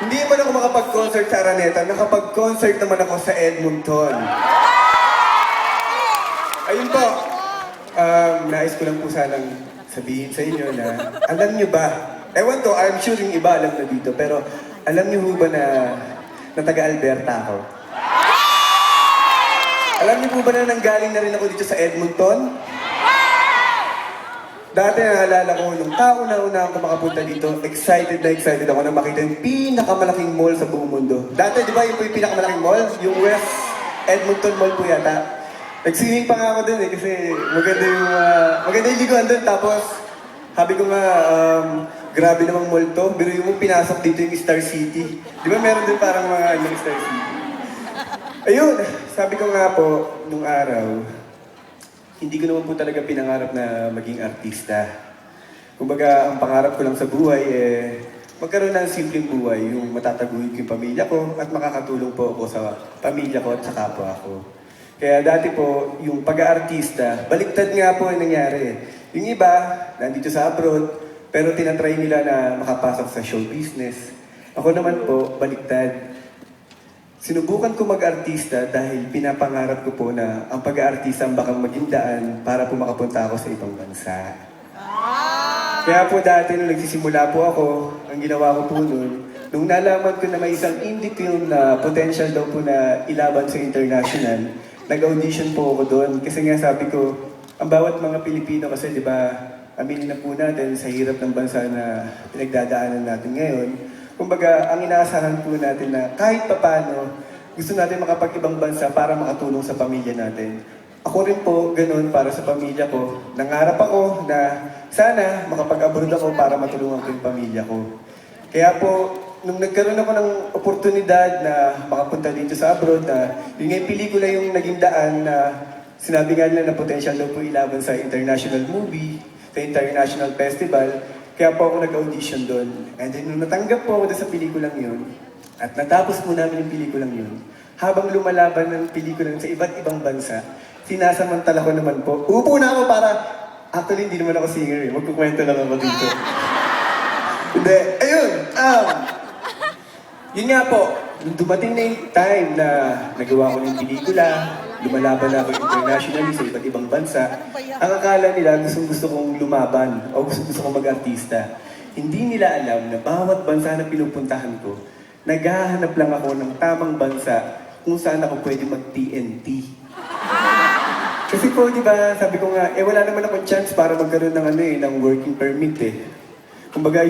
Hindi man ako makapag-concert sa Araneta, nakapag-concert naman ako sa Edmonton. Ayun po, nais ko lang po sanang sabihin sa inyo na, alam niyo ba, ewan ko, I'm sure yung iba alam na dito, pero alam niyo ho ba na taga-Alberta ako? Alam niyo po ba na nanggaling na rin ako dito sa Edmonton? Dati naalala ko, nung kauna-una ako makapunta dito, excited ako na makita yung pinakamalaking mall sa buong mundo. Dati, di ba, yung pinakamalaking mall? Yung West Edmonton Mall po yata. Nag-swimming pa nga ako dun eh, kasi maganda yung liguan dun. Tapos, sabi ko nga, grabe namang mall to. Pero yung pinasok dito yung Star City. Di ba meron din parang mga yung Star City? Ayun, sabi ko nga po, nung araw, hindi ko naman po talaga pinangarap na maging artista. Kumbaga, ang pangarap ko lang sa buhay magkaroon ng simpleng buhay, yung matataguyod ko yung pamilya ko at makakatulong po ako sa pamilya ko at sa kapwa ko. Kaya dati po, yung pag-aartista, baliktad nga po yung nangyari. Yung iba, nandito sa abroad, pero tinatry nila na makapasok sa show business. Ako naman po, baliktad. Sinubukan ko mag-artista dahil pinapangarap ko po na ang pag-aartista ang bakang maging daan para po makapunta ako sa ibang bansa. Kaya po dati nung nagsisimula po ako, ang ginawa ko po noon, nung nalaman ko na may isang indie film na potential daw po na ilaban sa international, nag-audition po ako doon. Kasi nga sabi ko, ang bawat mga Pilipino kasi di ba, aminin na po natin sa hirap ng bansa na pinagdadaanan natin ngayon. Kumbaga, ang inaasahan po natin na kahit papano, gusto natin makapag-ibang bansa para makatulong sa pamilya natin. Ako rin po, ganun, para sa pamilya ko. Nangarap ako na sana makapag-abroad ako para matulungan ko yung pamilya ko. Kaya po, nung nagkaroon ako ng oportunidad na makapunta dito sa abroad, na yun nga yung pelikula yung naging daan na sinabi nga nila na potential daw po ilaban sa international movie, sa international festival. Kaya po ako nag-audition doon. And then nung natanggap po ako sa pelikulang yun, at natapos po namin yung pelikulang yun, habang lumalaban ng pelikulang sa iba't ibang bansa, sinasamantala ko naman po, upo na ako para, actually hindi naman ako singer eh, magkukwento lang ako dito. Hindi, ayun, yun nga po, nung dumating na yung time na nagawa ko ng pelikula, lumalaban na ako internationally sa iba't ibang bansa, ang akala nila gusto kong lumaban o gusto kong mag-artista. Hindi nila alam na bawat bansa na pinupuntahan ko, naghahanap lang ako ng tamang bansa kung saan ako pwede mag-TNT. Kasi po, di ba, sabi ko nga, wala naman akong chance para magkaroon ng ng working permit eh. Kumbaga,